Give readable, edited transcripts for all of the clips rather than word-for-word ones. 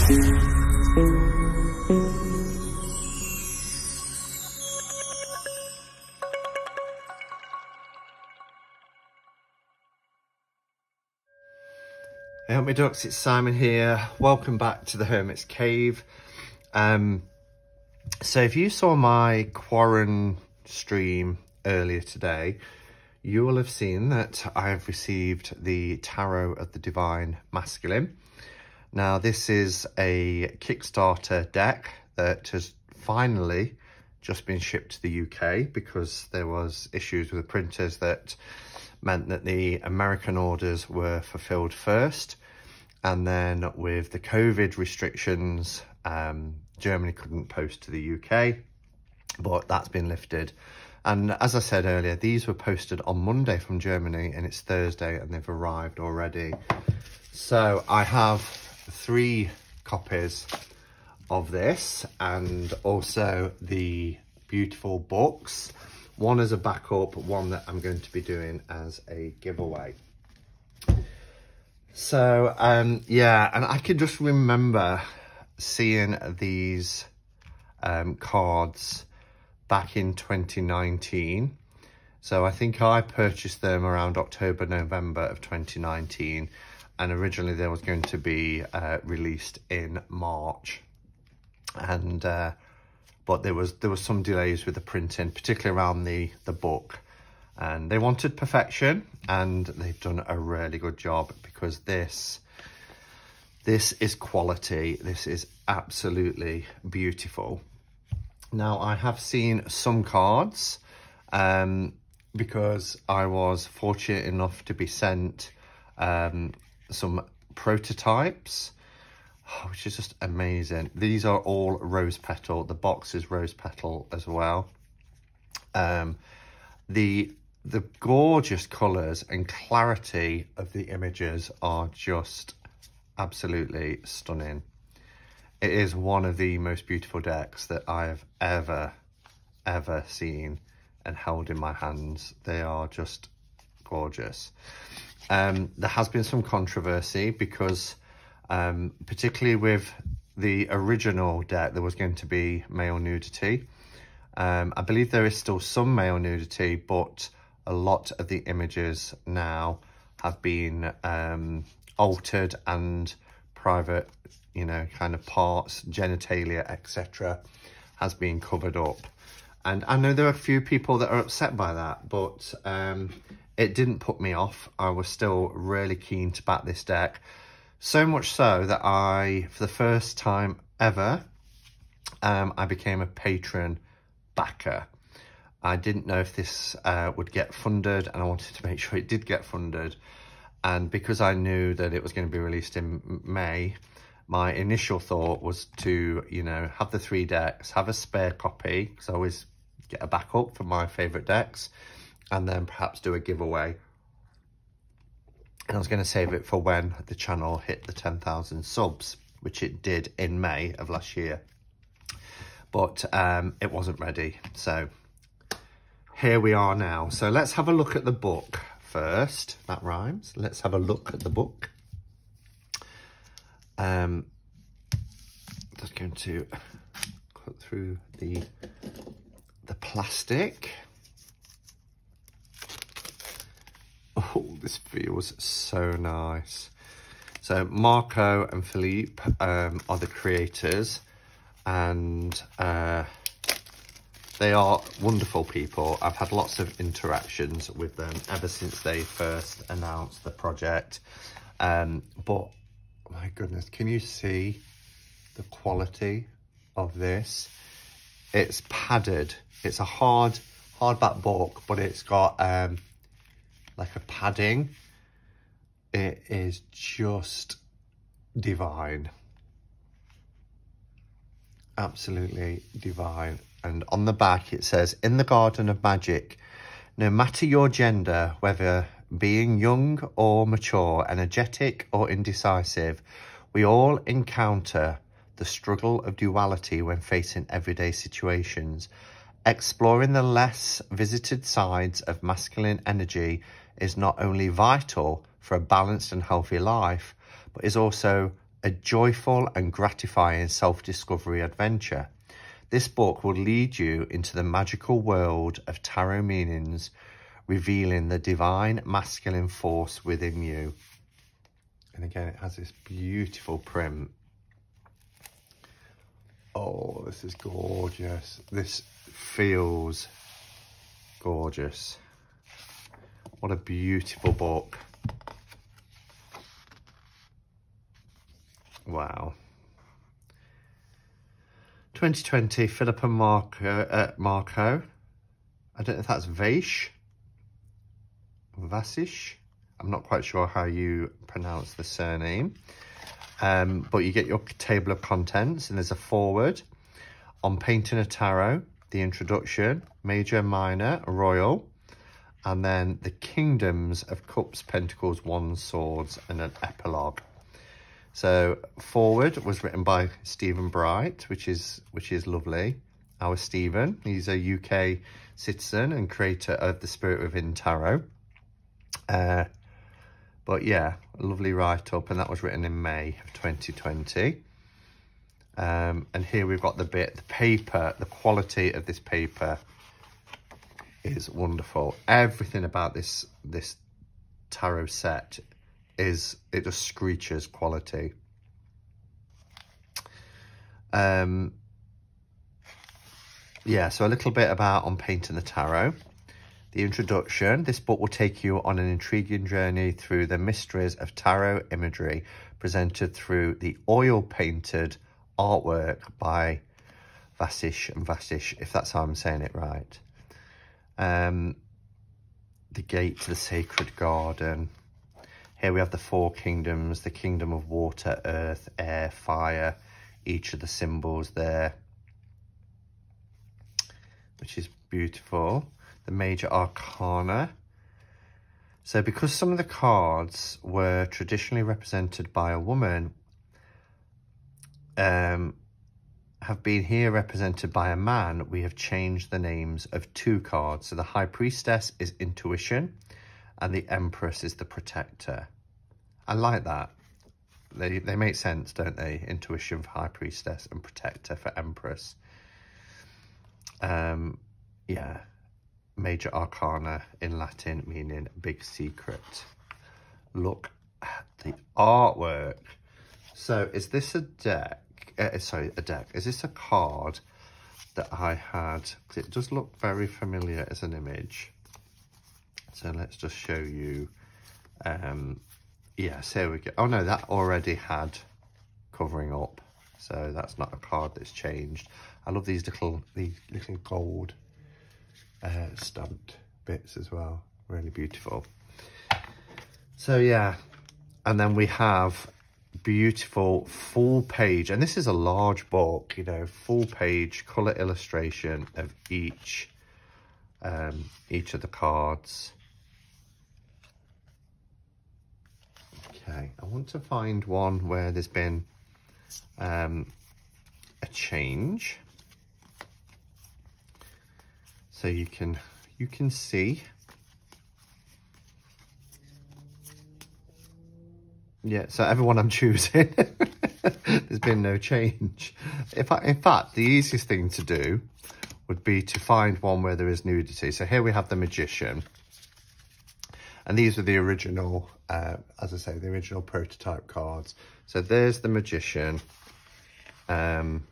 Hey up my ducks, it's Simon here. Welcome back to the Hermit's Cave. So if you saw my Quarren stream earlier today, you will have seen that I have received the Tarot of the Divine Masculine. Now this is a Kickstarter deck that has finally just been shipped to the UK because there was issues with the printers that meant that the American orders were fulfilled first, and then with the COVID restrictions, Germany couldn't post to the UK, but that's been lifted. And as I said earlier, these were posted on Monday from Germany and it's Thursday and they've arrived already. So I have 3 copies of this and also the beautiful books. One as a backup, one that I'm going to be doing as a giveaway. So, yeah, and I can just remember seeing these cards back in 2019. So I think I purchased them around October, November of 2019. And originally they was going to be released in March. And but there was some delays with the printing, particularly around the book, and they wanted perfection, and they've done a really good job because this is quality. This is absolutely beautiful. Now I have seen some cards because I was fortunate enough to be sent some prototypes, which is just amazing. These are all rose petal. The box is rose petal as well. The gorgeous colours and clarity of the images are just absolutely stunning. It is one of the most beautiful decks that I have ever seen and held in my hands. They are just gorgeous. There has been some controversy because particularly with the original deck, there was going to be male nudity. I believe there is still some male nudity, but a lot of the images now have been altered, and private, you know, kind of parts, genitalia, etc. has been covered up. And I know there are a few people that are upset by that, but it didn't put me off. I was still really keen to back this deck. So much so that I, for the first time ever, I became a patron backer. I didn't know if this would get funded, and I wanted to make sure it did get funded. And because I knew that it was going to be released in May, my initial thought was to, you know, have the 3 decks, have a spare copy, because I always get a backup for my favourite decks, and then perhaps do a giveaway. And I was going to save it for when the channel hit the 10,000 subs, which it did in May of last year. But it wasn't ready. So here we are now. So let's have a look at the book first. That rhymes. Let's have a look at the book. Just going to cut through the plastic. Oh, this feels so nice. So Marco and Philippe are the creators, and they are wonderful people. I've had lots of interactions with them ever since they first announced the project. But my goodness, can you see the quality of this? It's padded. It's a hardback book, but it's got like a padding. It is just divine. Absolutely divine. And on the back it says, in the garden of magic, no matter your gender, whether being young or mature, energetic or indecisive, we all encounter the struggle of duality when facing everyday situations. Exploring the less visited sides of masculine energy is not only vital for a balanced and healthy life, but is also a joyful and gratifying self-discovery adventure. This book will lead you into the magical world of tarot meanings, revealing the divine masculine force within you. And again, it has this beautiful print. Oh, this is gorgeous. This feels gorgeous. What a beautiful book. Wow. 2020, Philip and Marco. I don't know if that's Vasish. I'm not quite sure how you pronounce the surname. But you get your table of contents, and there's a foreword on painting a tarot, the introduction, major, minor, royal, and then the kingdoms of cups, pentacles, wands, swords, and an epilogue. So foreword was written by Stephen Bright, which is lovely. Our Stephen, he's a UK citizen and creator of the Spirit Within Tarot. But yeah, a lovely write-up, and that was written in May of 2020. And here we've got the paper, the quality of this paper is wonderful. Everything about this tarot set it just screeches quality. Yeah, so a little bit about on painting the tarot. The introduction. This book will take you on an intriguing journey through the mysteries of tarot imagery presented through the oil-painted artwork by Vasish, if that's how I'm saying it right. The gate to the sacred garden. Here we have the four kingdoms, the kingdom of water, earth, air, fire, each of the symbols there, which is beautiful. The major arcana. So because some of the cards were traditionally represented by a woman, have been here represented by a man, we have changed the names of two cards. So the High Priestess is intuition, and the Empress is the protector. I like that. They make sense, don't they? Intuition for High Priestess and protector for Empress. Yeah. Major arcana in Latin, meaning big secret. Look at the artwork. So is this a deck? Sorry, a deck. Is this a card that I had? It does look very familiar as an image. So let's just show you. Yes, here we go. Oh no, that already had covering up. So that's not a card that's changed. I love these little gold stamped bits as well. Really beautiful. So yeah, and then we have beautiful full page, and this is a large book, you know, full page color illustration of each of the cards. Okay, I want to find one where there's been a change, so you can see. Yeah, so everyone I'm choosing, there's been no change. In fact, the easiest thing to do would be to find one where there is nudity. So here we have the Magician. And these are the original, as I say, the original prototype cards. So there's the Magician. And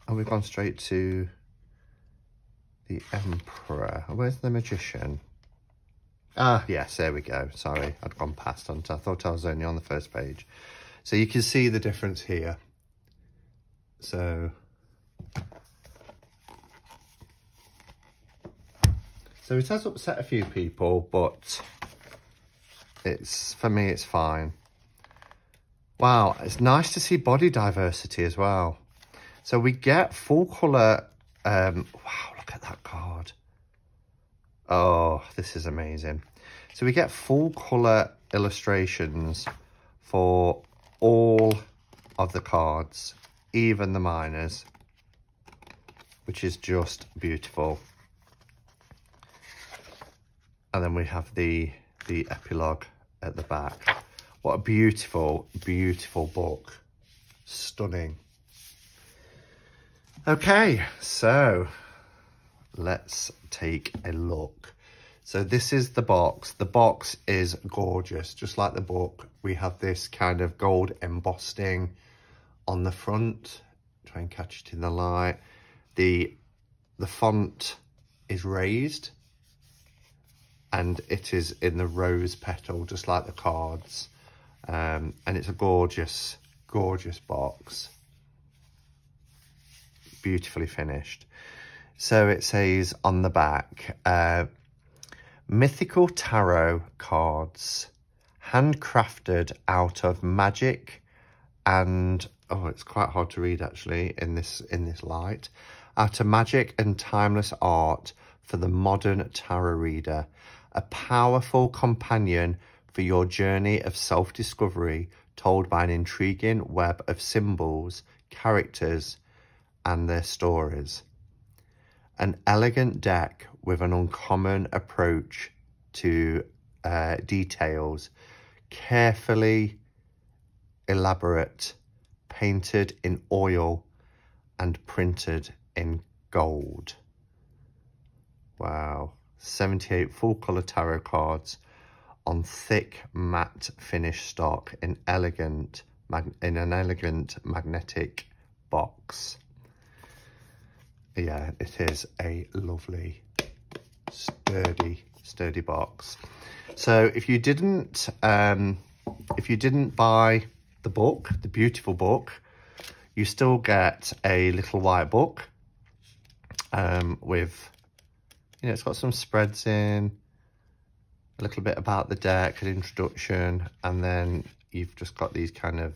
we've gone straight to the Emperor. Where's the Magician? Ah, yes, there we go. Sorry, I'd gone past on. I thought I was only on the first page. So you can see the difference here. So it has upset a few people, but for me, it's fine. Wow, it's nice to see body diversity as well. So we get full colour. Wow, look at that card. Oh, this is amazing. So we get full colour illustrations for all of the cards, even the minors, which is just beautiful. And then we have the the epilogue at the back. What a beautiful, beautiful book. Stunning. Okay, so let's take a look. So this is the box. The box is gorgeous, just like the book. We have this kind of gold embossing on the front. Try and catch it in the light. The font is raised, and it is in the rose petal, just like the cards. And it's a gorgeous, gorgeous box. Beautifully finished. So it says on the back, mythical tarot cards, handcrafted out of magic and, oh, it's quite hard to read actually in this light, out of magic and timeless art for the modern tarot reader, a powerful companion for your journey of self-discovery, told by an intriguing web of symbols, characters, and their stories. An elegant deck with an uncommon approach to details, carefully elaborate, painted in oil and printed in gold. Wow. 78 full colour tarot cards on thick matte finish stock in an elegant magnetic box. Yeah, it is a lovely, sturdy box. So if you didn't buy the book, the beautiful book, you still get a little white book with, you know, it's got some spreads in, a little bit about the deck, an introduction, and then you've just got these kind of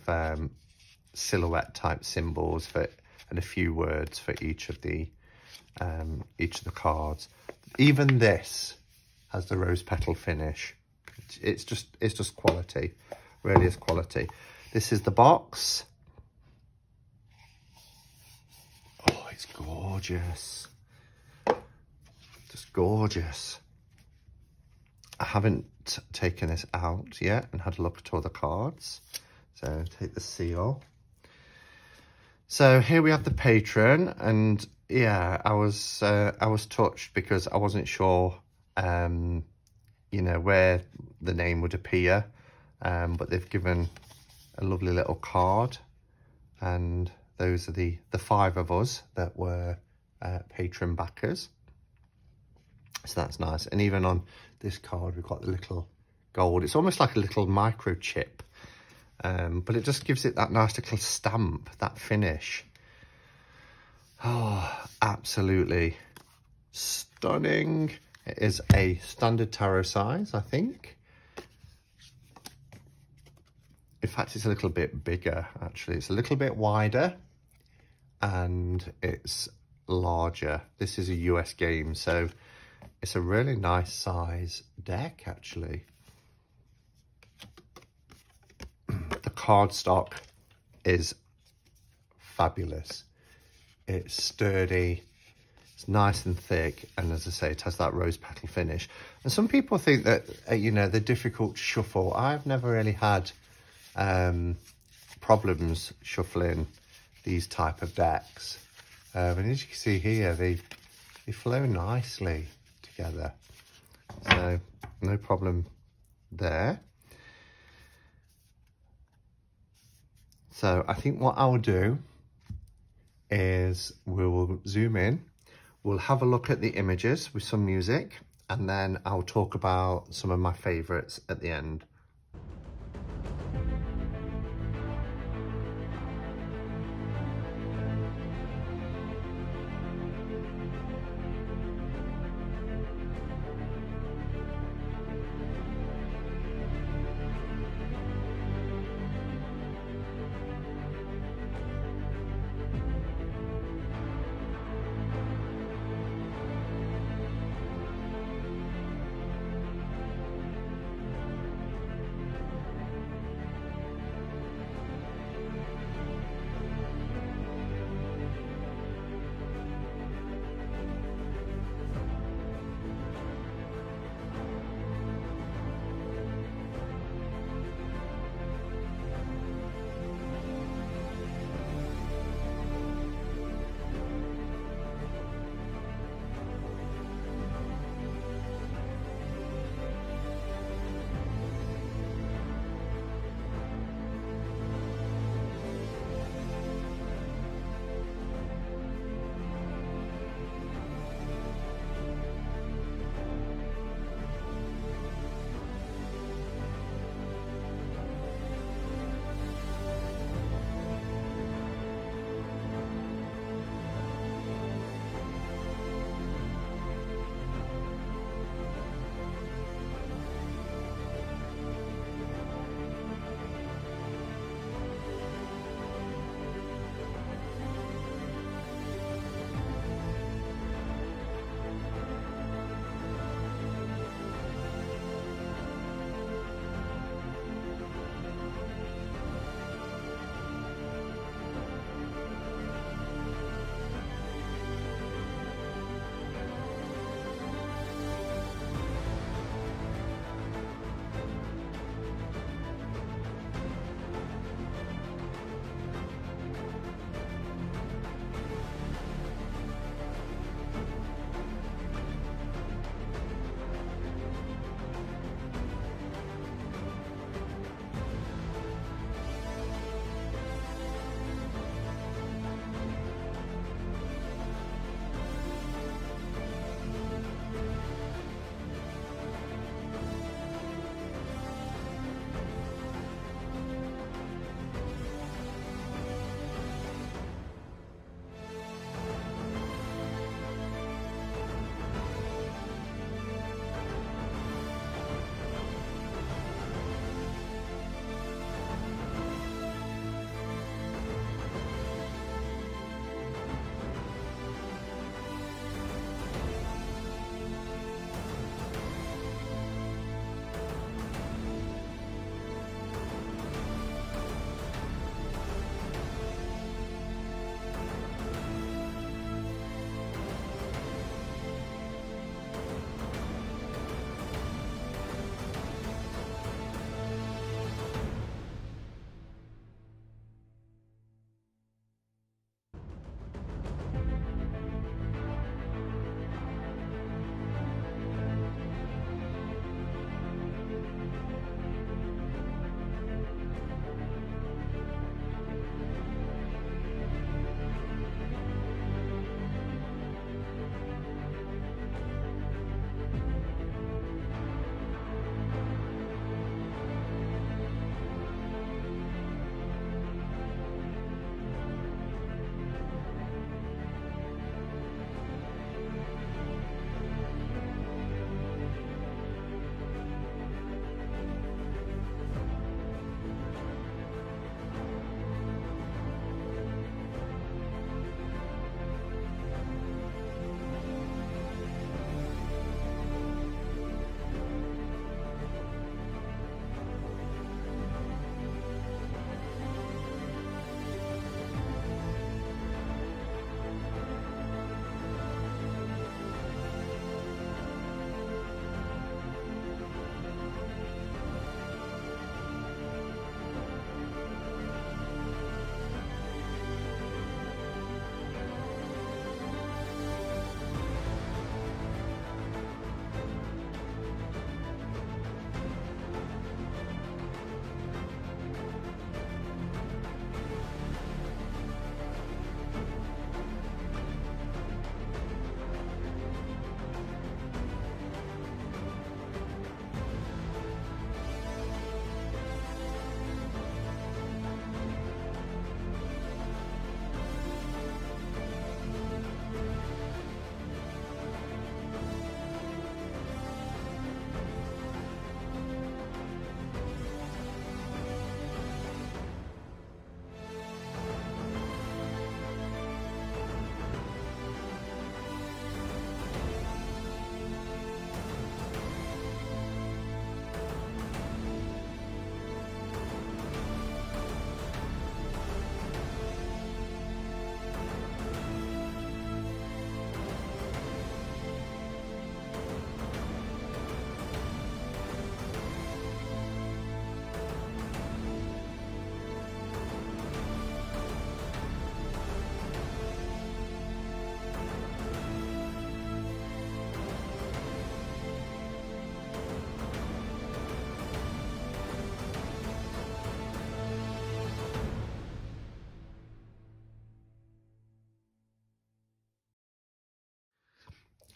silhouette type symbols for, and a few words for each of the cards. Even this has the rose petal finish. It's just quality, really is quality. This is the box. Oh, it's gorgeous, just gorgeous. I haven't taken this out yet and had a look at all the cards. So take the seal. So here we have the patron, and yeah, I was touched because I wasn't sure, you know, where the name would appear, but they've given a lovely little card, and those are the 5 of us that were patron backers. So that's nice. And even on this card, we've got the little gold. It's almost like a little microchip. But it just gives it that nice little stamp, that finish. Oh, absolutely stunning. It is a standard tarot size, I think. In fact, it's a little bit bigger, actually. It's a little bit wider and it's larger. This is a US game, so it's a really nice size deck, actually. The cardstock is fabulous. It's sturdy, it's nice and thick, and as I say, it has that rose petal finish. And some people think that, you know, they're difficult to shuffle. I've never really had problems shuffling these type of decks. And as you can see here, they flow nicely together. So no problem there. So I think what I'll do is we will zoom in, we'll have a look at the images with some music, and then I'll talk about some of my favourites at the end.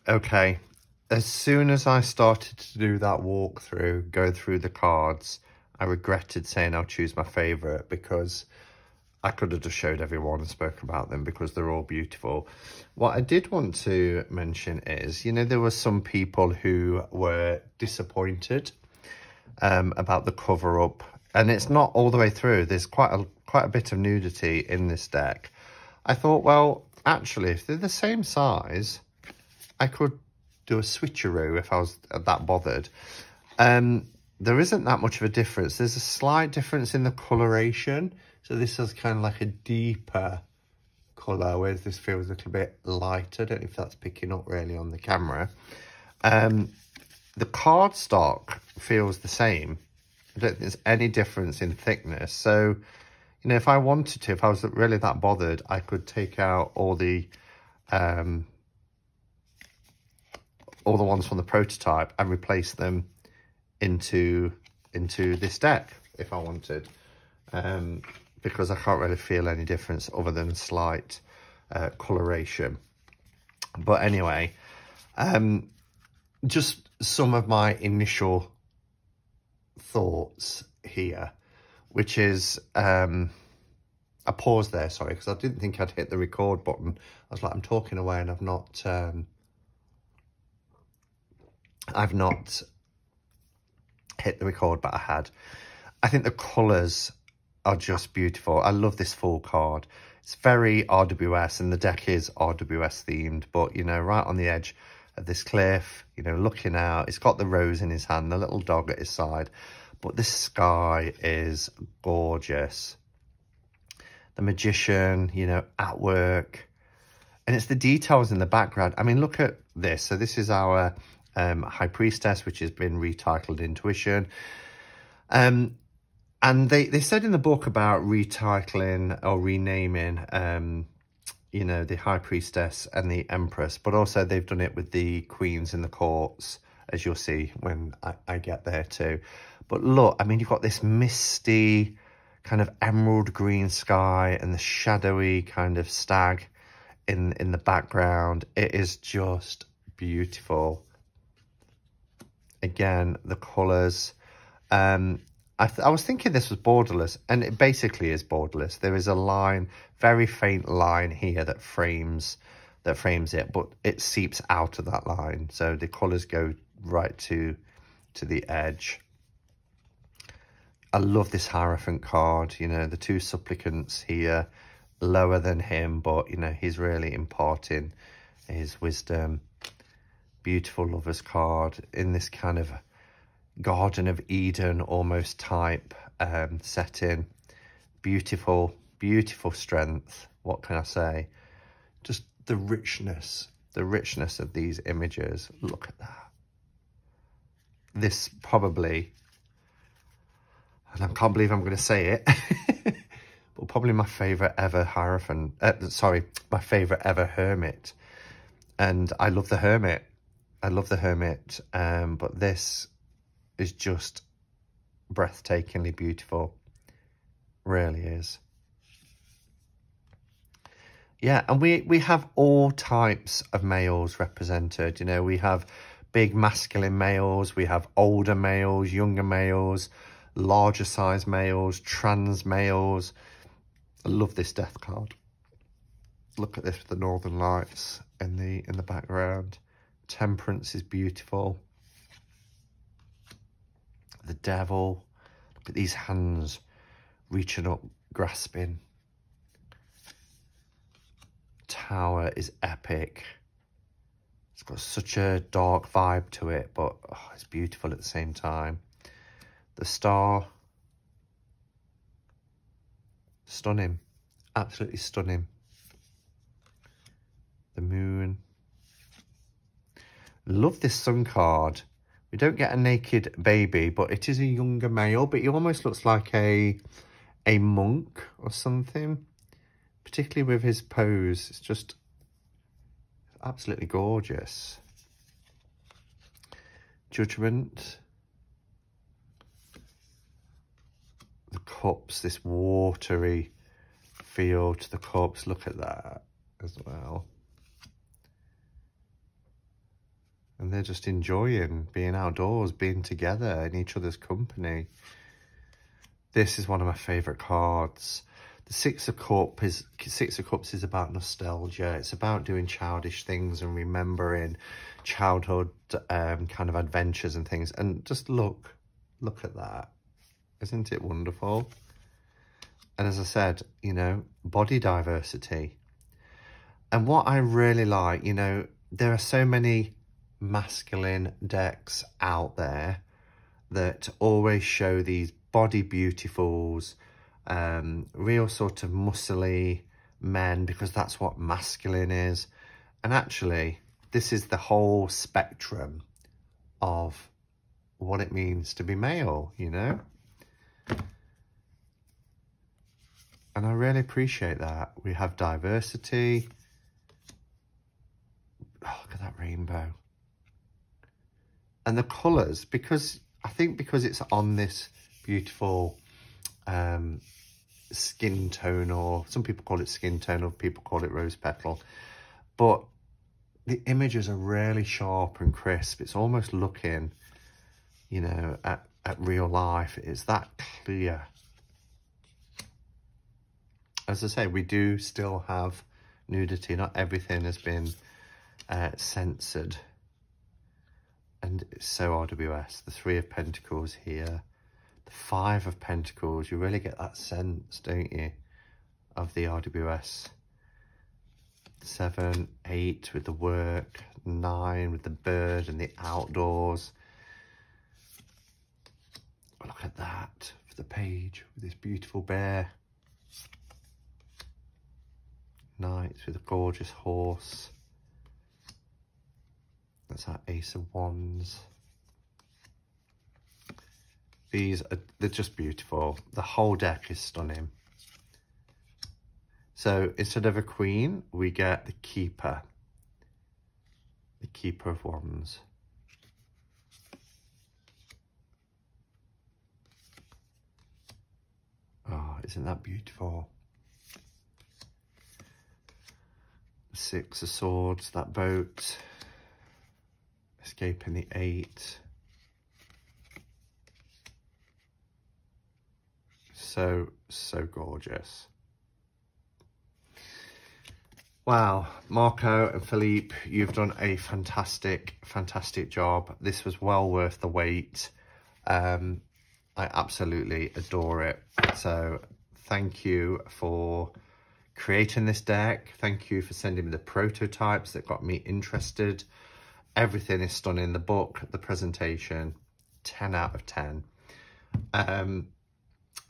Okay, as soon as I started to do that walkthrough, go through the cards, I regretted saying I'll choose my favourite, because I could have just showed everyone and spoke about them because they're all beautiful. What I did want to mention is, you know, there were some people who were disappointed about the cover up, and it's not all the way through. There's quite a bit of nudity in this deck. I thought, well, actually, if they're the same size, I could do a switcheroo if I was that bothered. There isn't that much of a difference. There's a slight difference in the coloration. So this is kind of like a deeper colour, whereas this feels a little bit lighter. I don't know if that's picking up really on the camera. The cardstock feels the same. I don't think there's any difference in thickness. So, you know, if I wanted to, if I was really that bothered, I could take out all the ones from the prototype and replace them into this deck if I wanted. Because I can't really feel any difference other than slight coloration. But anyway, just some of my initial thoughts here, which is, I paused there, sorry, because I didn't think I'd hit the record button. I was like, I'm talking away and I've not hit the record, but I had. I think the colours are just beautiful. I love this full card. It's very RWS, and the deck is RWS themed, but, you know, right on the edge of this cliff, you know, looking out. It's got the rose in his hand, the little dog at his side, but this sky is gorgeous. The magician, you know, at work, and it's the details in the background. I mean, look at this. So this is our High Priestess, which has been retitled Intuition. And they said in the book about retitling or renaming, you know, the High Priestess and the Empress, but also they've done it with the queens in the courts, as you'll see when I get there too. But look, I mean, you've got this misty kind of emerald green sky and the shadowy kind of stag in the background. It is just beautiful. Again, the colours. I was thinking this was borderless, and it basically is borderless. There is a line, very faint line here that frames it, but it seeps out of that line. So the colours go right to the edge. I love this Hierophant card. You know, the two supplicants here, lower than him, but, you know, he's really imparting his wisdom. Beautiful Lover's card in this kind of Garden of Eden almost type setting. Beautiful, beautiful strength. What can I say? Just the richness of these images. Look at that. This probably, and I can't believe I'm going to say it, but probably my favourite ever Hierophant, my favourite ever Hermit. And I love the Hermit. But this is just breathtakingly beautiful. Really is. Yeah, and we have all types of males represented. You know, we have big masculine males, we have older males, younger males, larger size males, trans males. I love this death card. Look at this with the Northern Lights in the background. Temperance is beautiful. The Devil. Look at these hands reaching up, grasping. Tower is epic. It's got such a dark vibe to it, but oh, it's beautiful at the same time. The Star. Stunning. Absolutely stunning. The Moon. Love this Sun card. We don't get a naked baby, but it is a younger male, but he almost looks like a monk or something, particularly with his pose. It's just absolutely gorgeous. Judgment. The cups, this watery feel to the cups. Look at that as well. And they're just enjoying being outdoors, being together in each other's company. This is one of my favourite cards. The Six of Cups is about nostalgia. It's about doing childish things and remembering childhood kind of adventures and things. And just look at that. Isn't it wonderful? And as I said, you know, body diversity. And what I really like, you know, there are so many masculine decks out there that always show these body beautifuls, real sort of muscly men, because that's what masculine is. And actually, this is the whole spectrum of what it means to be male, you know? And I really appreciate that. We have diversity. Oh, look at that rainbow. And the colours, because I think because it's on this beautiful skin tone, or some people call it skin tone, or people call it rose petal, but the images are really sharp and crisp. It's almost looking, you know, at real life. It's that clear. As I say, we do still have nudity. Not everything has been censored. And it's so RWS. The Three of Pentacles here. The Five of Pentacles. You really get that sense, don't you, of the RWS. 7, 8 with the work. 9 with the bird and the outdoors. Oh, look at that for the page with this beautiful bear. Knights with a gorgeous horse. That's our Ace of Wands. They're just beautiful. The whole deck is stunning. So instead of a queen, we get the Keeper. The Keeper of Wands. Oh, isn't that beautiful? The Six of Swords, that boat. Escaping the 8. So gorgeous. Wow, Marco and Philippe, you've done a fantastic job. This was well worth the wait. I absolutely adore it. So thank you for creating this deck. Thank you for sending me the prototypes that got me interested. Everything is stunning. The book, the presentation, 10 out of 10.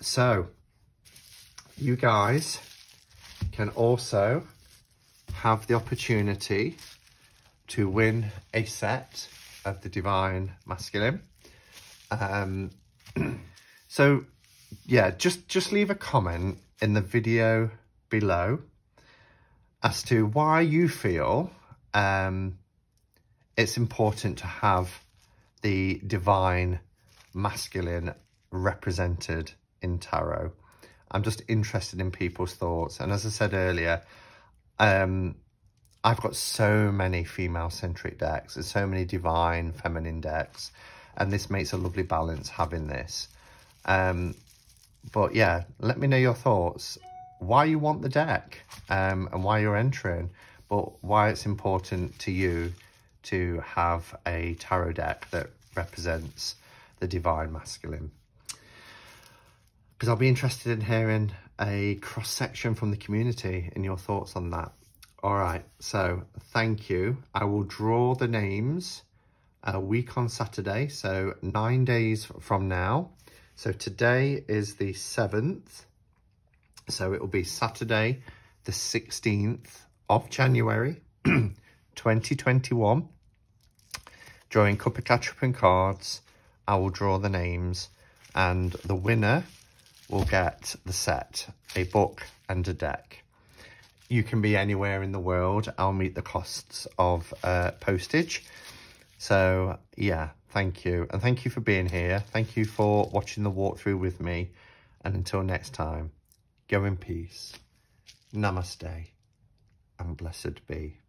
So you guys can also have the opportunity to win a set of the Divine Masculine. So yeah, just leave a comment in the video below as to why you feel it's important to have the Divine Masculine represented in tarot. I'm just interested in people's thoughts. And as I said earlier, I've got so many female-centric decks and so many divine feminine decks, and this makes a lovely balance having this. But yeah, let me know your thoughts, why you want the deck, and why you're entering, but why it's important to you to have a tarot deck that represents the Divine Masculine. Because I'll be interested in hearing a cross-section from the community and your thoughts on that. All right, so thank you. I will draw the names a week on Saturday, so 9 days from now. So today is the 7th, so it will be Saturday the 16th of January 2021. Drawing Cup of Ketchup and cards. I will draw the names, and the winner will get the set, a book and a deck. You can be anywhere in the world. I'll meet the costs of postage. So yeah, thank you. And thank you for being here. Thank you for watching the walkthrough with me. And until next time, go in peace. Namaste, and blessed be.